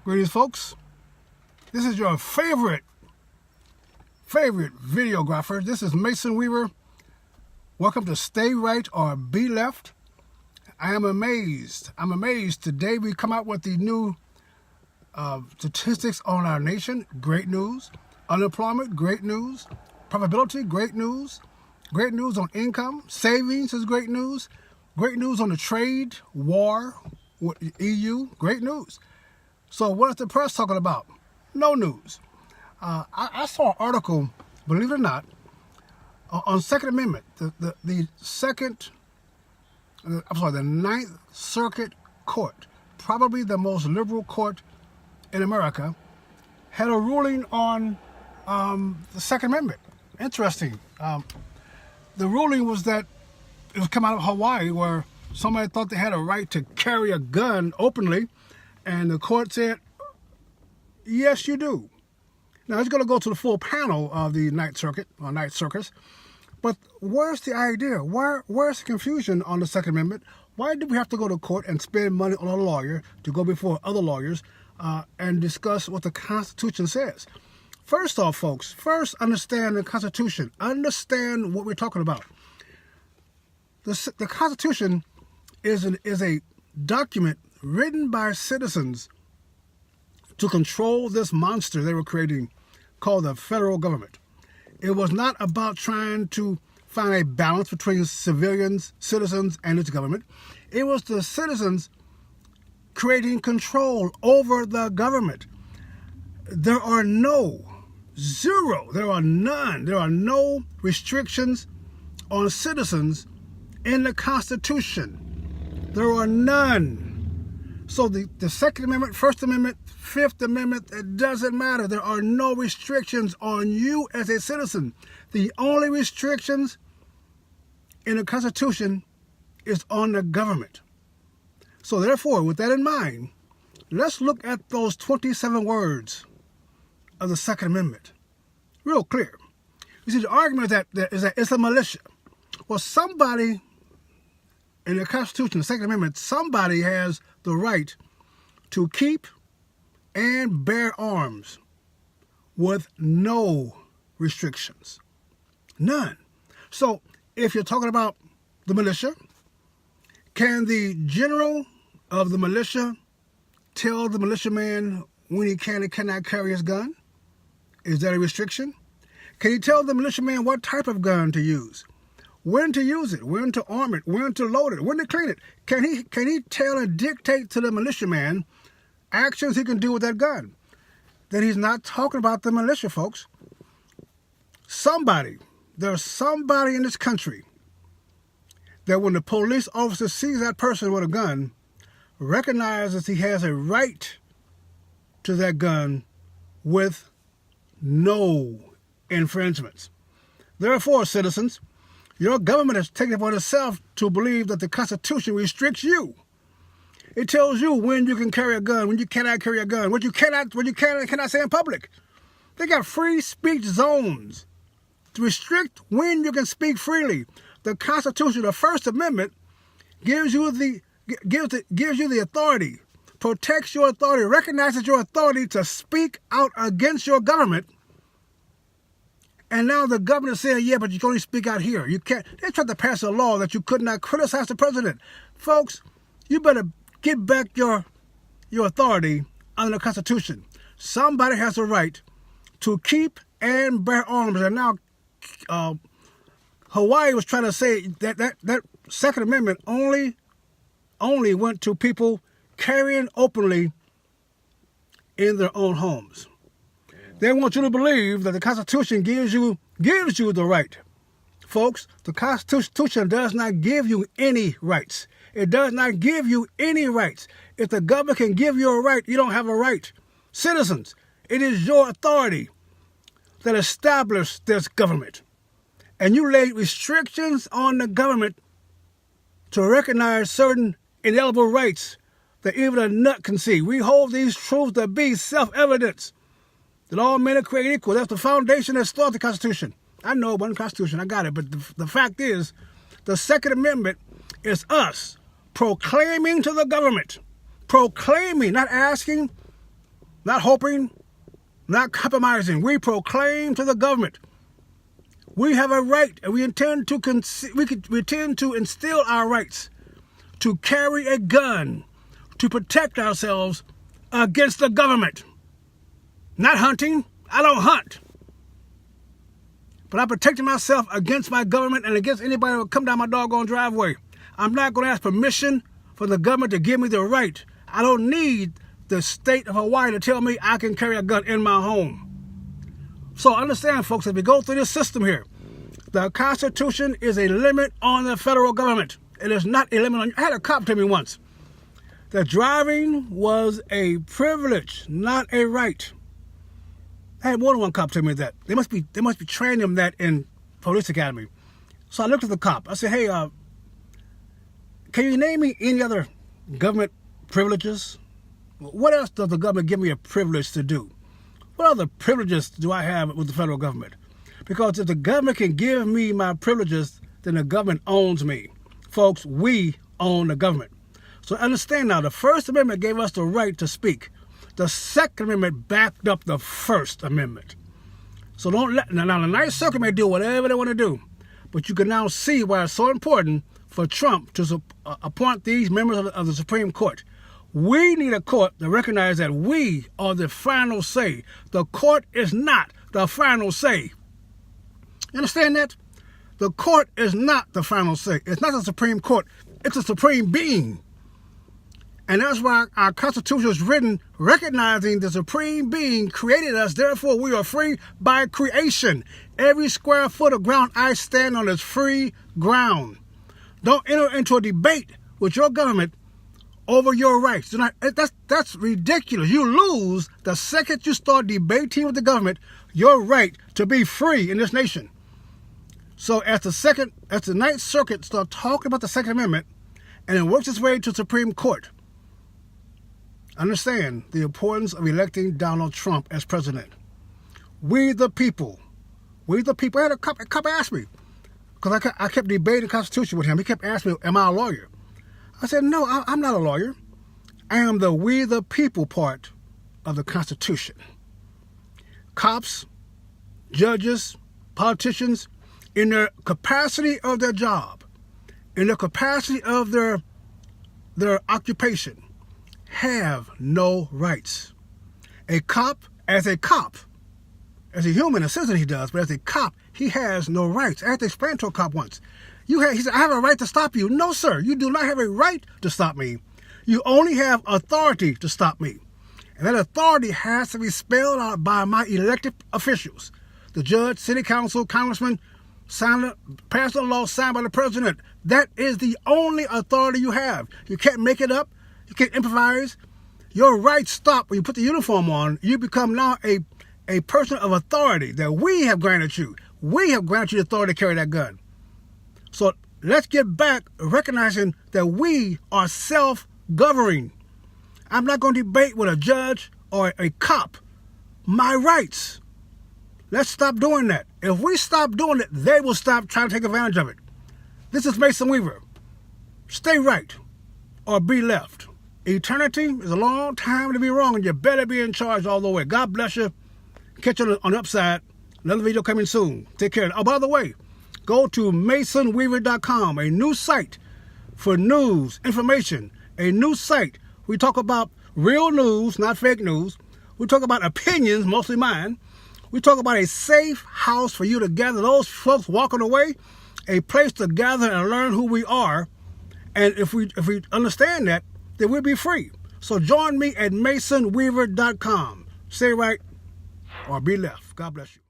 Greetings, folks. This is your favorite videographer. This is Mason Weaver. Welcome to Stay Right or Be Left. I am amazed. Today we come out with the new statistics on our nation. Great news. Unemployment, great news. Profitability, great news. Great news on income. Savings is great news. Great news on the trade war with the EU. Great news. So what is the press talking about? No news. I saw an article, believe it or not, on Second Amendment. The Ninth Circuit Court, probably the most liberal court in America, had a ruling on the Second Amendment. Interesting. The ruling was that it was come out of Hawaii, where somebody thought they had a right to carry a gun openly, and the court said, yes, you do. Now, it's going to go to the full panel of the Ninth Circuit, or Ninth Circus. But where's the idea? Where's the confusion on the Second Amendment? Why do we have to go to court and spend money on a lawyer to go before other lawyers and discuss what the Constitution says? First off, folks, first understand the Constitution. Understand what we're talking about. The Constitution is a document written by citizens to control this monster they were creating called the federal government. It was not about trying to find a balance between civilians, citizens, and its government. It was the citizens creating control over the government. There are none, there are no restrictions on citizens in the Constitution. There are none. So the Second Amendment, First Amendment, Fifth Amendment, it doesn't matter. There are no restrictions on you as a citizen. The only restrictions in the Constitution is on the government. So therefore, with that in mind, let's look at those 27 words of the Second Amendment. Real clear. You see, the argument is that it's a militia. Well, somebody in the Constitution, the Second Amendment, somebody has the right to keep and bear arms with no restrictions. None. So if you're talking about the militia, can the general of the militia tell the militiaman when he can and cannot carry his gun? Is that a restriction? Can he tell the militiaman what type of gun to use? When to use it, when to arm it, when to load it, when to clean it? Can he tell and dictate to the militiaman actions he can do with that gun? Then he's not talking about the militia, folks. There's somebody in this country that when the police officer sees that person with a gun, recognizes he has a right to that gun with no infringements. Therefore, citizens, your government has taken it upon itself to believe that the Constitution restricts you. It tells you when you can carry a gun, when you cannot carry a gun, what you can and cannot say in public. They got free speech zones to restrict when you can speak freely. The Constitution, the First Amendment, gives you the authority, protects your authority, recognizes your authority to speak out against your government. And now the governor is saying, yeah, but you can only speak out here. You can't. They tried to pass a law that you could not criticize the president. Folks, you better get back your authority under the Constitution. Somebody has a right to keep and bear arms. And now Hawaii was trying to say that Second Amendment only went to people carrying openly in their own homes. They want you to believe that the Constitution gives you the right. Folks, the Constitution does not give you any rights. It does not give you any rights. If the government can give you a right, you don't have a right. Citizens, it is your authority that established this government. And you laid restrictions on the government to recognize certain inalienable rights that even a nut can see. We hold these truths to be self-evident, that all men are created equal. That's the foundation that started the Constitution. I know it wasn't the Constitution, I got it. But the fact is, the Second Amendment is us proclaiming to the government, proclaiming, not asking, not hoping, not compromising. We proclaim to the government, we have a right, and we intend to instill our rights to carry a gun to protect ourselves against the government. Not hunting. I don't hunt. But I'm protecting myself against my government and against anybody who will come down my doggone driveway. I'm not going to ask permission for the government to give me the right. I don't need the state of Hawaii to tell me I can carry a gun in my home. So understand, folks, as we go through this system here, the Constitution is a limit on the federal government. It is not a limit on you. I had a cop tell me once that driving was a privilege, not a right. I had more than one cop tell me that. They must be training them that in police academy. So I looked at the cop. I said, hey, can you name me any other government privileges? What else does the government give me a privilege to do? What other privileges do I have with the federal government? Because if the government can give me my privileges, then the government owns me. Folks, we own the government. So understand now, the First Amendment gave us the right to speak. The Second Amendment backed up the First Amendment. So now the Ninth Circuit may do whatever they want to do, but you can now see why it's so important for Trump to appoint these members of the Supreme Court. We need a court to recognize that we are the final say. The court is not the final say. You understand that? The court is not the final say. It's not the Supreme Court. It's a supreme being. And that's why our Constitution is written recognizing the supreme being created us. Therefore, we are free by creation. Every square foot of ground I stand on is free ground. Don't enter into a debate with your government over your rights. That's ridiculous. You lose the second you start debating with the government your right to be free in this nation. So as the Ninth Circuit start talking about the Second Amendment and it works its way to the Supreme Court, understand the importance of electing Donald Trump as president. We the people. I had a cop ask me, because I kept debating the Constitution with him. He kept asking me, am I a lawyer? I said, no, I'm not a lawyer. I am the we the people part of the Constitution. Cops, judges, politicians, in their capacity of their job, in the capacity of their occupation, have no rights. A cop, as a human, a citizen he does, but as a cop, he has no rights. I had to explain to a cop once. He said, I have a right to stop you. No, sir, you do not have a right to stop me. You only have authority to stop me. And that authority has to be spelled out by my elected officials. The judge, city council, congressman, pass a law signed by the president. That is the only authority you have. You can't make it up. You can't improvise. Your rights stop when you put the uniform on. You become now a person of authority that we have granted you. We have granted you the authority to carry that gun. So let's get back recognizing that we are self-governing. I'm not going to debate with a judge or a cop my rights. Let's stop doing that. If we stop doing it, they will stop trying to take advantage of it. This is Mason Weaver. Stay right or be left. Eternity is a long time to be wrong, and you better be in charge all the way. God bless you. Catch you on the upside. Another video coming soon. Take care. Oh, by the way, go to MasonWeaver.com, a new site for news, information, a new site. We talk about real news, not fake news. We talk about opinions, mostly mine. We talk about a safe house for you to gather those folks walking away, a place to gather and learn who we are. And if we understand that, then we'll be free. So join me at MasonWeaver.com. Stay right or be left. God bless you.